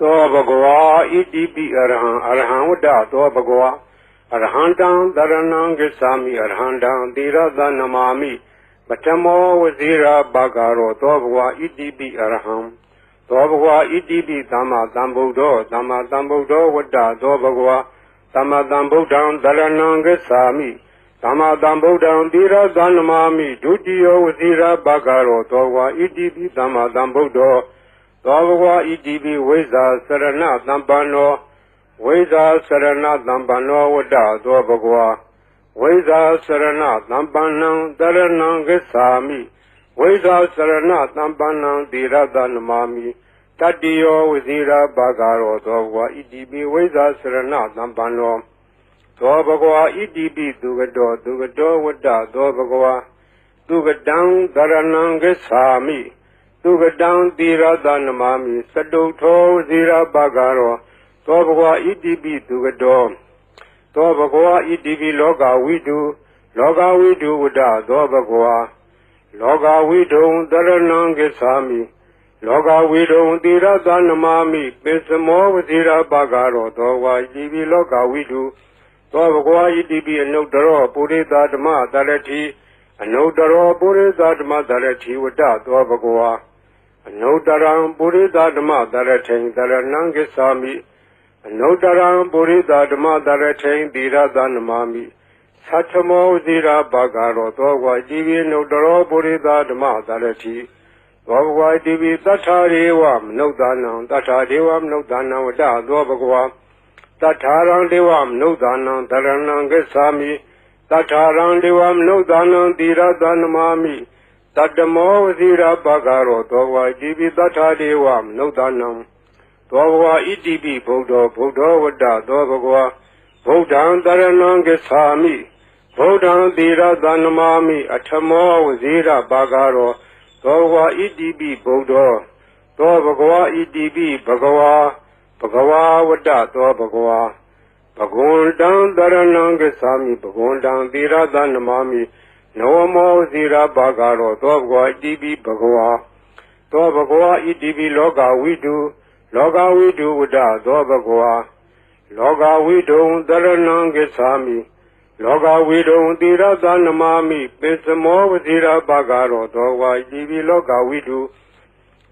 သောဘဂဝါဣတိပိအရဟံအရဟံဝတ္တသောဘဂဝါအရဟံတံတရဏံဂစ္ဆာမိအရဟံတံသီရသနမာမိပထမောဝဇိရာဘဂရောသောဘဂဝါဣတိပိအရဟံသောဘဂဝါဣတိပိသမ္မာသမ္ဗုဒ္ဓောသမ္မာသမ္ဗုဒ္ဓောဝတ္တသောဘဂဝါသမ္မာသမ္ဗုဒ္ဓံတရဏံဂစ္ဆာမိသမ္မာသမ္ဗုဒ္ဓံသီရသနမာမိဒုတိယောဝဇိရာဘဂရောသောဘဂဝါဣတိပိသမ္မာသမ္ဗုဒ္ဓောသောဘဂဝါဣတိပိဝိဇ္ဇာစရဏသမ္ပန္နောဝိဇ္ဇာစရဏသမ္ပန္နောဝတ္တသောဘဂဝါဝိဇ္ဇာစရဏသမ္ပန္နံတရဏံဂစ္ဆာမိဝိဇ္ဇာစရဏသမ္ပန္နံသီရသနမာမိတတ္တိယောဝဇိရာဘဂရောသောဘဂဝါဣတိပိဝိဇ္ဇာစရဏသမ္ပန္နောသောဘဂဝါဣတိပိသူကတောဝတ္တသောဘဂဝါသူကတံတရဏံဂစ္ဆာမိသူကတံသီရသနမာမိစတုထောဝဇိရာဘဂရောသောဘဂဝါဣတိပိသူကတောသောဘဂဝါဣတိပိလောကဝိတုဝတ္တသောဘဂဝါလောကဝိတုံတရဏံဂစ္ဆာမိလောကဝိတုံသီရသနမာမိပိစမောဝဇိရာဘဂရောသောဘဂဝါဣတိပိလောကဝိတုသောဘဂဝါဣတိပိအနုတ္တရောပုရိသဓမ္မတရတိအနုတ္တရောပုရိသဓမ္မတရတိဝတ္တသောဘဂဝါအနုတ္တရံပုရိသဓမ္မတရထိန်တရဏံဂစ္ဆာမိအနုတ္တရံပုရိသဓမ္မတရထိန်သီရသနမာမိသတ္ထမောဇိရာဘဂရောသောဘဂဝါဣတိပိအနုတ္တရောပုရိသဓမ္မတရတိသောဘဂဝါဣတိပိသတ္ထာရေဝမနုဿာနံသတ္ထာဒေဝမနုဿာနံဝတ္တသောဘဂဝါသတ္ထာရံဒေဝမနုဿာနံတရဏံဂစ္ဆာမိသတ္ထာရံဒေဝမနုဿာနံသီရသနမာမိတတ္တမောဝဇိရာဘဂရောသောဘဂဝါဣတိပိသတ္ထာဒေဝမနုဿာနံသောဘဂဝါဣတိပိဗုဒ္ဓောဝတ္တသောဘဂဝါဗုဒ္ဓံတရဏံဂစ္ဆာမိဗုဒ္ဓံသီရသနမာမိအထမောဝဇိရာဘဂရောသောဘဂဝါဣတိပိဗုဒ္ဓောသောဘဂဝါဣတိပိဘဂဝါဝတ္တသောဘဂဝါဘဂဝန္တံတရဏံဂစ္ဆာမိဘဂဝန္တံသီရသနမာမိနဝမောဝဇိရာဘဂရောသောဘဂဝါဣတိပိဘဂဝါသောဘဂဝါဣတိပိလောကဝိတုဝတ္တသောဘဂဝါလောကဝိတုံတရဏံဂစ္ဆာမိလောကဝိတုံသီရသနမာမိပိစမောဝဇိရာဘဂရောသောဘဂဝါဣတိပိလောကဝိတု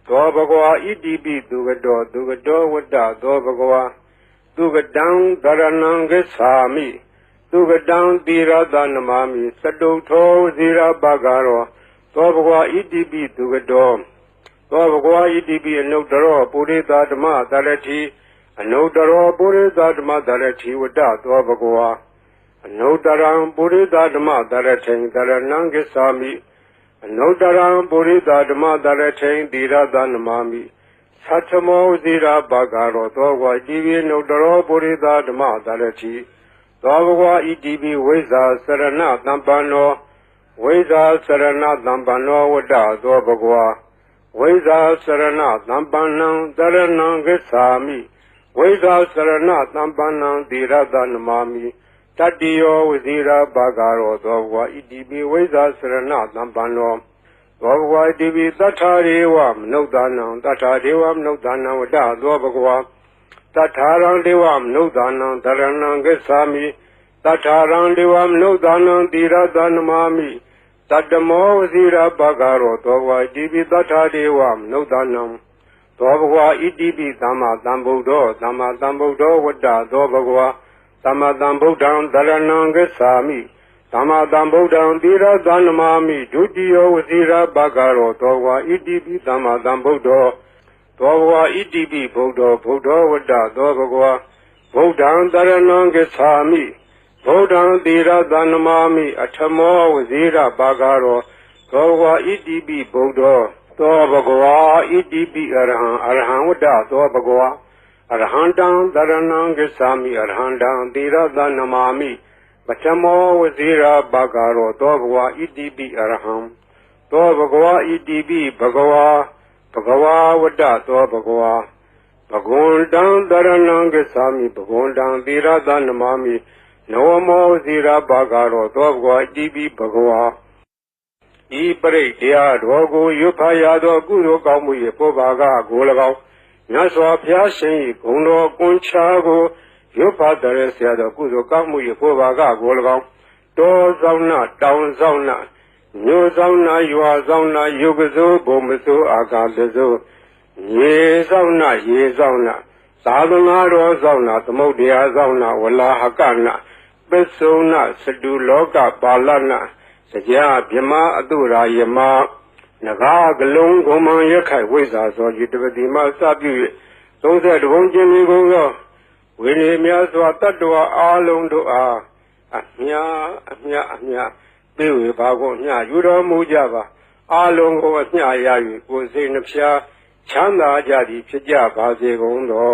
သောဘဂဝါဣတိပိသူကတောဝတ္တသောဘဂဝါသူကတံတရဏံဂစ္ဆာမိသူကတံသီရသနမာမိစတုထောဝဇိရာဘဂရောသောဘဂဝါဣတိပိသူကတောသောဘဂဝါဣတိပိအနုတ္တရောပုရိသဓမ္မတရတိအနုတ္တရောပုရိသဓမ္မတရတိဝတ္တသောဘဂဝါအနုတ္တရံပုရိသဓမ္မတရထိန်တရဏံဂစ္ဆာမိအနုတ္တရံပုရိသဓမ္မတရထိန်သီရသနမာမိသတ္ထမောဇိရာဘဂရောသောဘဂဝါဣတိပိအနုတ္တရောပုရိသဓမ္မတရတိသောဘဂဝါဣတိပိဝိဇ္ဇာစရဏသမ္ပန္နောဝိဇ္ဇာစရဏသမ္ပန္နောဝတ္တသောဘဂဝါဝိဇ္ဇာစရဏသမ္ပန္နံတရဏံဂစ္ဆာမိဝိဇ္ဇာစရဏသမ္ပန္နံသီရသနမာမိတတ္တိယောဝဇိရာဘဂရောသောဘဂဝါဣတိပိဝိဇ္ဇာစရဏသမ္ပန္နောသောဘဂဝါဣတိပိသတ္ထာရေဝမနုဿာနံသတ္ထာဒေဝမနုဿာနံဝတ္တသောဘဂဝါသတ္ထာရံဒေဝမနုဿာနံတရဏံဂစ္ဆာမိသတ္ထာရံဒေဝမနုဿာနံသီရသနမာမိတတ္တမောဝဇိရာဘဂရောသောဘဂဝါဣတိပိသတ္ထာဒေဝမနုဿာနံသောဘဂဝါဣတိပိသမ္မာသမ္ဗုဒ္ဓောဝတ္တသောဘဂဝါသမ္မာသမ္ဗုဒ္ဓံတရဏံဂစ္ဆာမိသမ္မာသမ္ဗုဒ္ဓံသီရသနမာမိဒုတိယောဝဇိရာဘဂရောသောဘဂဝါဣတိပိသမ္မာသမ္ဗုဒ္ဓောသောဘဂဝါဣတိပိဗုဒ္ဓောဝတ္တသောဘဂဝါဗုဒ္ဓံတရဏံဂစ္ဆာမိဗုဒ္ဓံသီရသနမာမိအထမောဝဇိရာဘဂရောသောဘဂဝါဣတိပိဗုဒ္ဓောသောဘဂဝါဣတိပိအရဟံဝတ္တသောဘဂဝါအရဟံတံတရဏံဂစ္ဆာမိအရဟံတံသီရသနမာမိပထမောဝဇိရာဘဂရောသောဘဂဝါဣတိပိအရဟံသောဘဂဝါဣတိပိဘဂဝါဝတ္တသောဘဂဝါဘဂဝန္တံတရဏံဂစ္ဆာမိဘဂဝန္တံသီရသနမာမိနဝမောဝဇိရာဘဂရောသောဘဂဝါဣတိပိဘဂဝါဤပရိတရားတော်ကိုရွတ်ဖတ်ရသောကုသိုလ်ကောင်းမှု၏ပုဗ္ဗာကကို၎င်း မြတ်စွာဘုရားရှင်၏ဂုဏ်တော်ကွန်ချာကိုရုပ်ပါတရဆရာတော်ကုသိုလ်ကောင်းမှု၏ဖို့ပါကကို၎င်းတောဆောင်နာတောင်ဆောင်နာမြို့ဆောင်နာရွာဆောင်နာယုတ်ကစိုးဘုံမစိုးအာကာလစိုးရေဆောင်နာရေဆောင်နာသာသနာတော်ဆောင်နာသမုဒ္ဒရာဆောင်နာဝလာဟကနာပစ္စုံနာစတုလောကပါဠနာစကြာဗြမအတုရာယမနဂါကလုံးဂုံမံရခိုင်ဝိဇ္ဇာသောယတပတိမစပြု၍30ဘုံကျင်းလေးကိုသောဝိနည်းများစွာတတ္တဝါအားလုံးတို့အားအမြပြေဝေပါကုန်ညယူတော်မူကြပါအားလုံးကိုအမျှရ၍ကိုယ်စိတ်နှဖျားချမ်းသာကြသည်ဖြစ်ကြပါစေကုန်သော